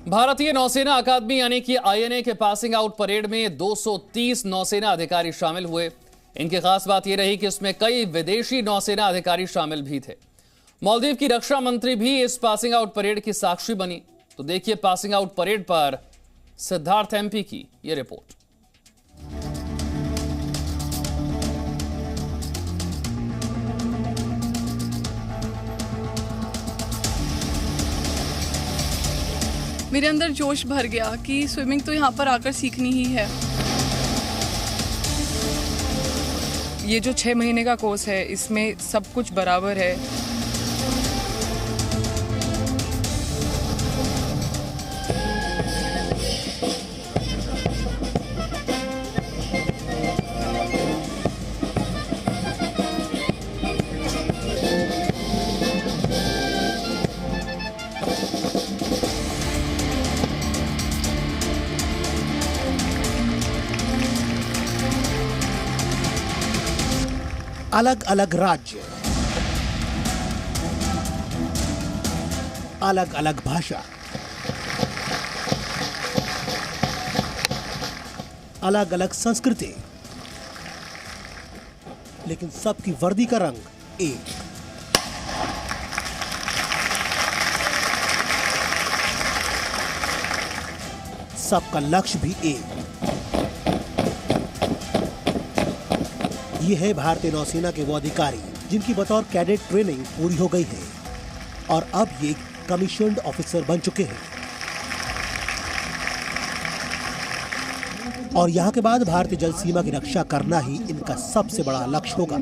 भारतीय नौसेना अकादमी यानी कि आईएनए के पासिंग आउट परेड में 230 नौसेना अधिकारी शामिल हुए। इनकी खास बात यह रही कि इसमें कई विदेशी नौसेना अधिकारी शामिल भी थे। मालदीव की रक्षा मंत्री भी इस पासिंग आउट परेड की साक्षी बनी। तो देखिए पासिंग आउट परेड पर सिद्धार्थ एमपी की यह रिपोर्ट। मेरे अंदर जोश भर गया कि स्विमिंग तो यहाँ पर आकर सीखनी ही है। ये जो 6 महीने का कोर्स है इसमें सब कुछ बराबर है। अलग अलग राज्य, अलग अलग भाषा, अलग अलग संस्कृति, लेकिन सबकी वर्दी का रंग एक। सबका लक्ष्य भी एक। ये है भारतीय नौसेना के वो अधिकारी जिनकी बतौर कैडेट ट्रेनिंग पूरी हो गई है और अब ये कमीशन्ड ऑफिसर बन चुके हैं। और यहाँ के बाद भारतीय जल सीमा की रक्षा करना ही इनका सबसे बड़ा लक्ष्य होगा।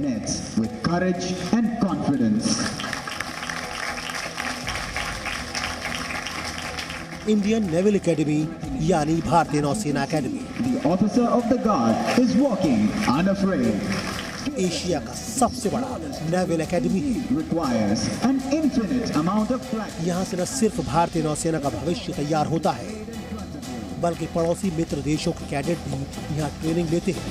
इंडियन नेवल एकेडमी यानी भारतीय नौसेना academy. Officer of the guard is walking unafraid. Asia का सबसे बड़ा नेवल एकेडमी है। यहाँ से न सिर्फ भारतीय नौसेना का भविष्य तैयार होता है, बल्कि पड़ोसी मित्र देशों के कैडेट भी यहाँ ट्रेनिंग लेते हैं।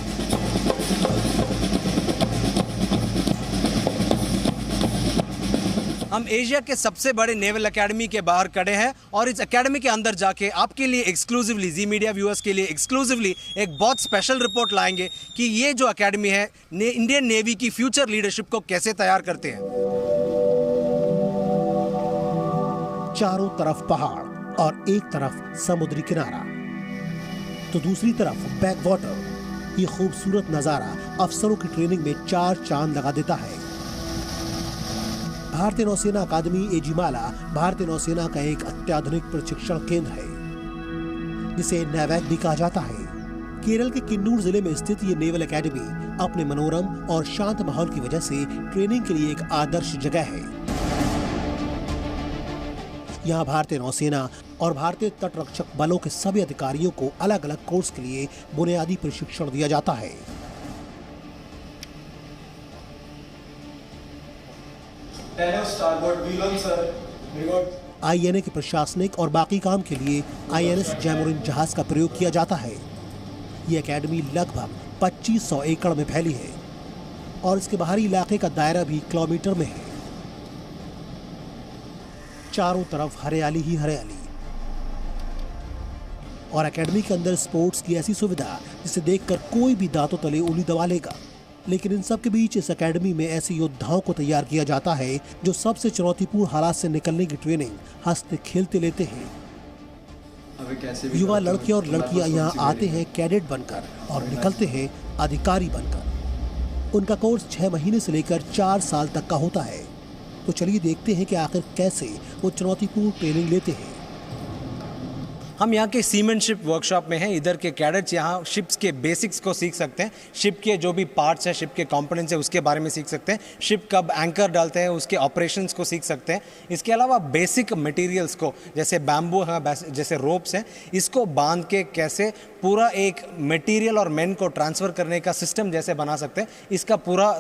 हम एशिया के सबसे बड़े नेवल एकेडमी के बाहर खड़े हैं और इस एकेडमी के अंदर जाके आपके लिए एक्सक्लूसिवली जी मीडिया व्यूअर्स के लिए एक्सक्लूसिवली एक बहुत स्पेशल रिपोर्ट लाएंगे कि ये जो एकेडमी है इंडियन नेवी की फ्यूचर लीडरशिप को कैसे तैयार करते हैं। चारों तरफ पहाड़ और एक तरफ समुद्री किनारा, तो दूसरी तरफ बैक वाटर। ये खूबसूरत नजारा अफसरों की ट्रेनिंग में 4 चांद लगा देता है। भारतीय नौसेना अकादमी एजीमाला भारतीय नौसेना का एक अत्याधुनिक प्रशिक्षण केंद्र है, जिसे नैवेक भी कहा जाता है। केरल के किन्नूर जिले में स्थित ये नेवल एकेडमी अपने मनोरम और शांत माहौल की वजह से ट्रेनिंग के लिए एक आदर्श जगह है। यहाँ भारतीय नौसेना और भारतीय तटरक्षक बलों के सभी अधिकारियों को अलग अलग कोर्स के लिए बुनियादी प्रशिक्षण दिया जाता है। आईएनए के प्रशासनिक और बाकी काम के लिए आईएनएस जैमोरिन जहाज का प्रयोग किया जाता है। ये एकेडमी लगभग 2500 एकड़ में फैली है और इसके बाहरी इलाके का दायरा भी किलोमीटर में है। चारों तरफ हरियाली ही हरियाली और एकेडमी के अंदर स्पोर्ट्स की ऐसी सुविधा जिसे देखकर कोई भी दांतों तले उंगली दबा लेगा। लेकिन इन सब के बीच इस एकेडमी में ऐसे योद्धाओं को तैयार किया जाता है जो सबसे चुनौतीपूर्ण हालात से निकलने की ट्रेनिंग हंसते खेलते लेते हैं। युवा लड़के और लड़कियां यहाँ आते हैं कैडेट बनकर और निकलते हैं अधिकारी बनकर। उनका कोर्स 6 महीने से लेकर 4 साल तक का होता है। तो चलिए देखते हैं कि आखिर कैसे वो चुनौतीपूर्ण ट्रेनिंग लेते हैं। हम यहाँ के सीमेनशिप वर्कशॉप में हैं। इधर के कैडेट्स यहाँ शिप्स के बेसिक्स को सीख सकते हैं। शिप के जो भी पार्ट्स हैं, शिप के कंपोनेंट्स हैं, उसके बारे में सीख सकते हैं। शिप कब एंकर डालते हैं उसके ऑपरेशंस को सीख सकते हैं। इसके अलावा बेसिक मटेरियल्स को, जैसे बैम्बू है, जैसे रोप्स हैं, इसको बांध के कैसे पूरा एक मटेरियल और मेन को ट्रांसफ़र करने का सिस्टम जैसे बना सकते हैं, इसका पूरा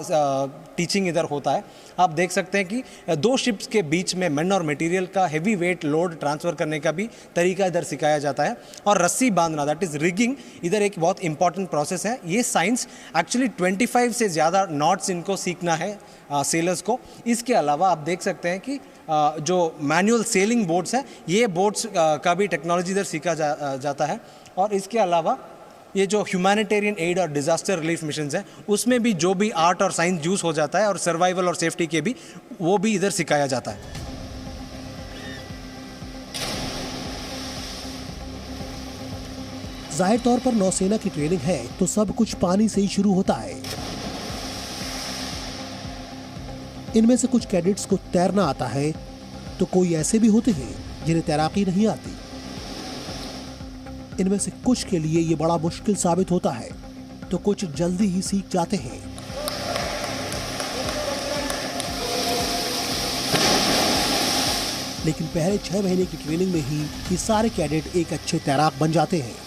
टीचिंग इधर होता है। आप देख सकते हैं कि 2 शिप्स के बीच में मेन और मटेरियल का हेवी वेट लोड ट्रांसफ़र करने का भी तरीका इधर सिखाया जाता है। और रस्सी बांधना, दैट इज़ रिगिंग, इधर एक बहुत इंपॉर्टेंट प्रोसेस है। ये साइंस एक्चुअली 25 से ज़्यादा नॉट्स इनको सीखना है सेलर्स को। इसके अलावा आप देख सकते हैं कि जो मैनुअल सेलिंग बोट्स हैं, ये बोट्स का भी टेक्नोलॉजी इधर सीखा जाता है। और इसके अलावा ये जो ह्यूमैनिटेरियन एड और डिज़ास्टर रिलीफ मिशंस हैं, उसमें भी जो भी आर्ट और साइंस यूज़ हो जाता है और सर्वाइवल और सेफ्टी के भी, वो भी इधर सिखाया जाता है। जाहिर तौर पर नौसेना की ट्रेनिंग है तो सब कुछ पानी से ही शुरू होता है। इनमें से कुछ कैडेट्स को तैरना आता है तो कोई ऐसे भी होते हैं जिन्हें तैराकी नहीं आती। इनमें से कुछ के लिए ये बड़ा मुश्किल साबित होता है तो कुछ जल्दी ही सीख जाते हैं। लेकिन पहले 6 महीने की ट्रेनिंग में ही ये सारे कैडेट एक अच्छे तैराक बन जाते हैं।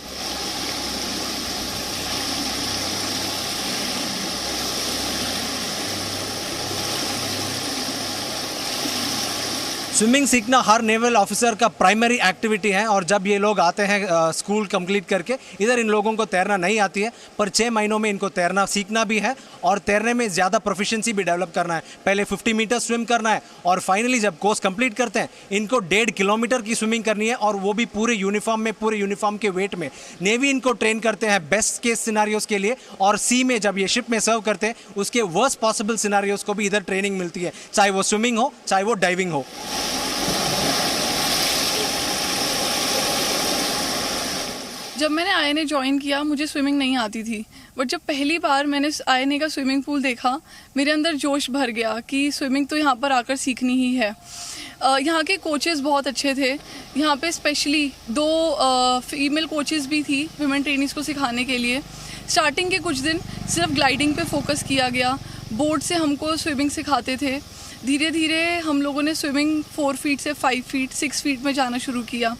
स्विमिंग सीखना हर नेवल ऑफिसर का प्राइमरी एक्टिविटी है और जब ये लोग आते हैं स्कूल कंप्लीट करके, इधर इन लोगों को तैरना नहीं आती है, पर 6 महीनों में इनको तैरना सीखना भी है और तैरने में ज़्यादा प्रोफिशिएंसी भी डेवलप करना है। पहले 50 मीटर स्विम करना है और फाइनली जब कोर्स कंप्लीट करते हैं इनको 1.5 किलोमीटर की स्विमिंग करनी है और वो भी पूरे यूनिफॉर्म में, पूरे यूनिफॉर्म के वेट में। नेवी इनको ट्रेन करते हैं बेस्ट केस सिनारियोज के लिए और सी में जब ये शिप में सर्व करते हैं उसके वर्स्ट पॉसिबल सिनारियोज को भी इधर ट्रेनिंग मिलती है, चाहे वो स्विमिंग हो चाहे वो डाइविंग हो। जब मैंने INA ज्वाइन किया मुझे स्विमिंग नहीं आती थी, बट जब पहली बार मैंने INA का स्विमिंग पूल देखा मेरे अंदर जोश भर गया कि स्विमिंग तो यहाँ पर आकर सीखनी ही है। यहाँ के कोचेस बहुत अच्छे थे। यहाँ पे स्पेशली 2 फीमेल कोचेस भी थी विमेन ट्रेनिंग्स को सिखाने के लिए। स्टार्टिंग के कुछ दिन सिर्फ ग्लाइडिंग पे फोकस किया गया, बोर्ड से हमको स्विमिंग सिखाते थे। धीरे धीरे हम लोगों ने स्विमिंग 4 फीट से 5 फीट 6 फीट में जाना शुरू किया।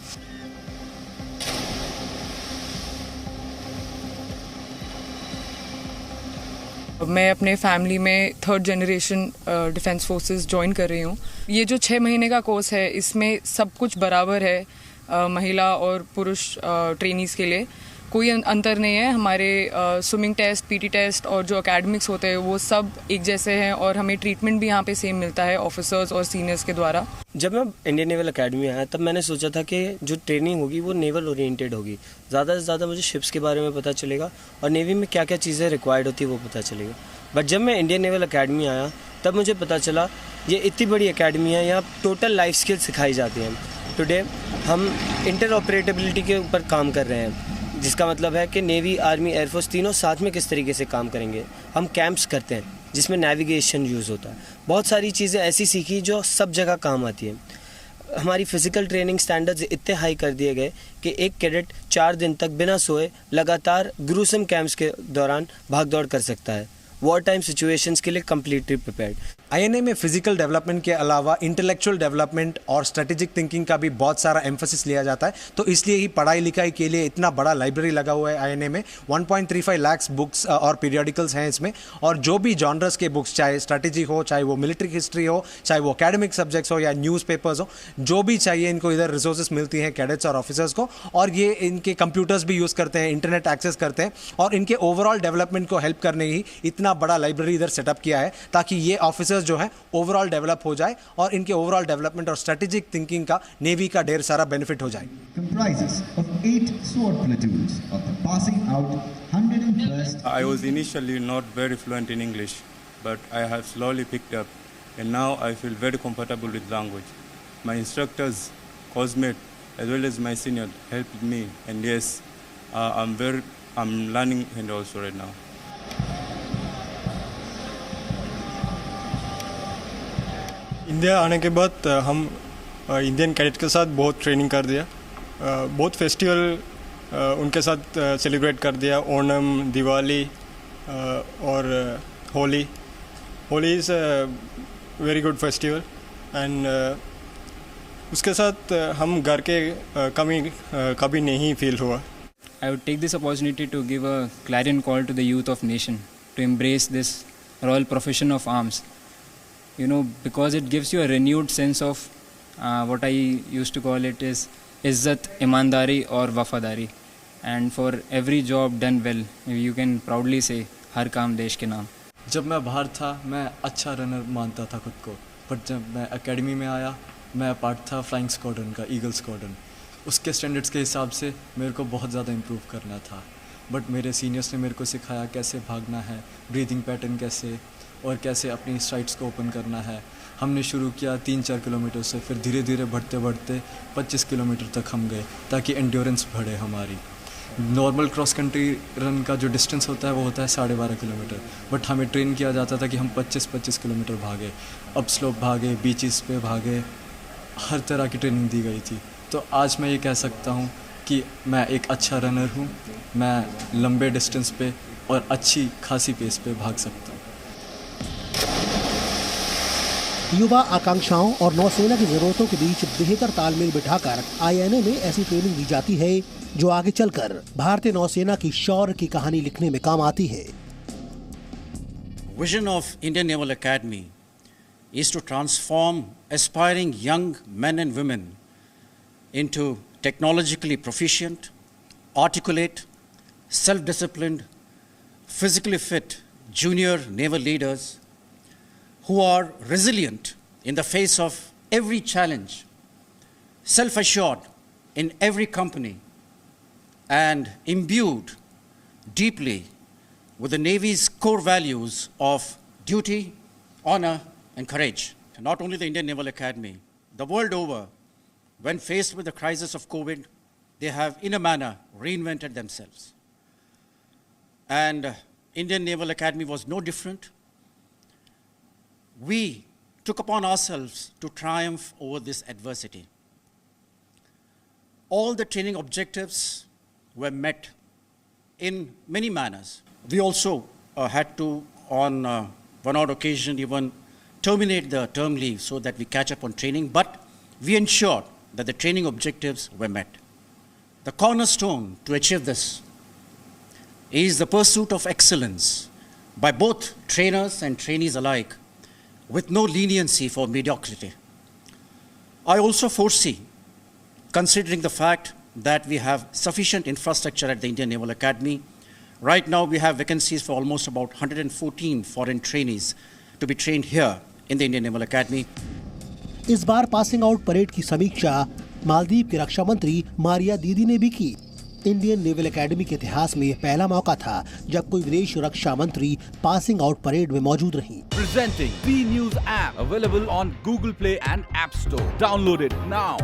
मैं अपने फैमिली में 3rd generation defence forces join कर रही हूँ। ये जो 6 महीने का कोर्स है इसमें सब कुछ बराबर है महिला और पुरुष ट्रेनीज़ के लिए, कोई अंतर नहीं है। हमारे स्विमिंग टेस्ट, PT टेस्ट और जो एकेडमिक्स होते हैं वो सब एक जैसे हैं और हमें ट्रीटमेंट भी यहाँ पे सेम मिलता है ऑफिसर्स और सीनियर्स के द्वारा। जब मैं इंडियन नेवल अकेडमी आया तब मैंने सोचा था कि जो ट्रेनिंग होगी वो नेवल ओरिएंटेड होगी, ज़्यादा से ज़्यादा मुझे शिप्स के बारे में पता चलेगा और नेवी में क्या क्या चीज़ें रिक्वायर्ड होती है वो पता चलेगा। बट जब मैं इंडियन नेवल अकेडमी आया तब मुझे पता चला ये इतनी बड़ी अकेडमी है, यहाँ टोटल लाइफ स्किल सिखाई जाती हैं। टुडे हम इंटरऑपरेटेबिलिटी के ऊपर काम कर रहे हैं, जिसका मतलब है कि नेवी, आर्मी, एयरफोर्स तीनों साथ में किस तरीके से काम करेंगे। हम कैंप्स करते हैं जिसमें नेविगेशन यूज़ होता है। बहुत सारी चीज़ें ऐसी सीखी जो सब जगह काम आती है। हमारी फ़िज़िकल ट्रेनिंग स्टैंडर्ड्स इतने हाई कर दिए गए कि एक कैडेट 4 दिन तक बिना सोए लगातार ग्रूसम कैंप्स के दौरान भाग दौड़ कर सकता है, वॉर टाइम सिचुएशंस के लिए कम्प्लीटली प्रिपेयर्ड। INA में फिजिकल डेवलपमेंट के अलावा इंटेलेक्चुअल डेवलपमेंट और स्ट्रेटेजिक थिंकिंग का भी बहुत सारा एम्फोसिस लिया जाता है, तो इसलिए ही पढ़ाई लिखाई के लिए इतना बड़ा लाइब्रेरी लगा हुआ है INA में। 1.35 लाख बुक्स और पीरियडिकल्स हैं इसमें, और जो भी जॉनर्स के बुक्स, चाहे स्ट्रेटेजी हो, चाहे वो मिलिट्री हिस्ट्री हो, चाहे वो एकेडमिक सब्जेक्ट्स हो या न्यूज़पेपर्स हो, जो भी चाहिए इनको इधर रिसोर्सेज मिलती हैं कैडेट्स और ऑफिसर्स को। और ये इनके कंप्यूटर्स भी यूज़ करते हैं, इंटरनेट एक्सेस करते हैं, और इनके ओवरऑल डेवलपमेंट को हेल्प करने ही इतना बड़ा लाइब्रेरी इधर सेटअप किया है, ताकि ये ऑफिसर्स जो है ओवरऑल डेवलप हो जाए और इनके ओवरऑल डेवलपमेंट और स्ट्रेटेजिक थिंकिंग का नेवी का ढेर सारा बेनिफिट हो जाए। Comprises of 8 sword platoons of the passing out 101st. I was initially not very fluent in English, but I have slowly picked up, and now I feel very comfortable with language. My instructors, cosmate, as well as my senior helped me, and yes, I'm learning and also right now. India आने के बाद हम Indian cadet के साथ बहुत training कर दिया, बहुत फेस्टिवल उनके साथ सेलिब्रेट कर दिया, ओणम, दिवाली और Holi. Holi is a very good festival, and उसके साथ हम घर के कमी कभी नहीं फील हुआ। I would take this opportunity to give a clarion call to the youth of nation to embrace this royal profession of arms. You know, because it gives you a renewed sense of what I used to call it is izzat, imandari or wafadari, and for every job done well you can proudly say har kaam desh ke naam. जब मैं बाहर था मैं अच्छा runner मानता था खुद को, बट जब मैं एकेडमी में आया मैं पार्ट था फ्लाइंग स्क्वाड्रन का, ईगल स्क्वाड्रन। उसके स्टैंडर्ड्स के हिसाब से मेरे को बहुत ज़्यादा इम्प्रूव करना था, बट मेरे सीनियर्स ने मेरे को सिखाया कैसे भागना है, ब्रीदिंग पैटर्न कैसे, और कैसे अपनी स्ट्राइड्स को ओपन करना है। हमने शुरू किया 3-4 किलोमीटर से, फिर धीरे धीरे बढ़ते बढ़ते 25 किलोमीटर तक हम गए, ताकि एंड्योरेंस बढ़े हमारी। नॉर्मल क्रॉस कंट्री रन का जो डिस्टेंस होता है वो होता है 12.5 किलोमीटर, बट हमें ट्रेन किया जाता था कि हम 25-25 किलोमीटर भागे, अप स्लोप भागे, बीचेस पे भागे, हर तरह की ट्रेनिंग दी गई थी। तो आज मैं ये कह सकता हूँ कि मैं एक अच्छा रनर हूँ, मैं लंबे डिस्टेंस पे और अच्छी खासी पेस पे भाग सकता हूँ। युवा आकांक्षाओं और नौसेना की जरूरतों के बीच बेहतर तालमेल बिठाकर INA में ऐसी ट्रेनिंग दी जाती है जो आगे चलकर भारतीय नौसेना की शौर्य की कहानी लिखने में काम आती है। Vision of Indian Naval Academy is to transform aspiring young men and women into technologically proficient, articulate, self-disciplined, physically fit junior naval leaders who are resilient in the face of every challenge, self-assured in every company, and imbued deeply with the Navy's core values of duty, honor, and courage. Not only the Indian Naval Academy, the world over, when faced with the crisis of COVID, they have in a manner reinvented themselves. And Indian Naval Academy was no different. We took upon ourselves to triumph over this adversity. All the training objectives were met in many manners. We also had to, on one odd occasion, even terminate the term leave so that we catch up on training, but we ensured that the training objectives were met. The cornerstone to achieve this is the pursuit of excellence by both trainers and trainees alike, with no leniency for mediocrity. I also foresee, considering the fact that we have sufficient infrastructure at the Indian Naval Academy, right now we have vacancies for almost about 114 foreign trainees to be trained here in the Indian Naval Academy. इस बार passing out parade की समीक्षा मालदीव की रक्षा मंत्री मारिया दीदी ने भी की। Indian naval academy के इतिहास में यह पहला मौका था जब कोई विदेश रक्षा मंत्री पासिंग आउट परेड में मौजूद रही। Presenting B News app available on Google Play and App Store. Download it now.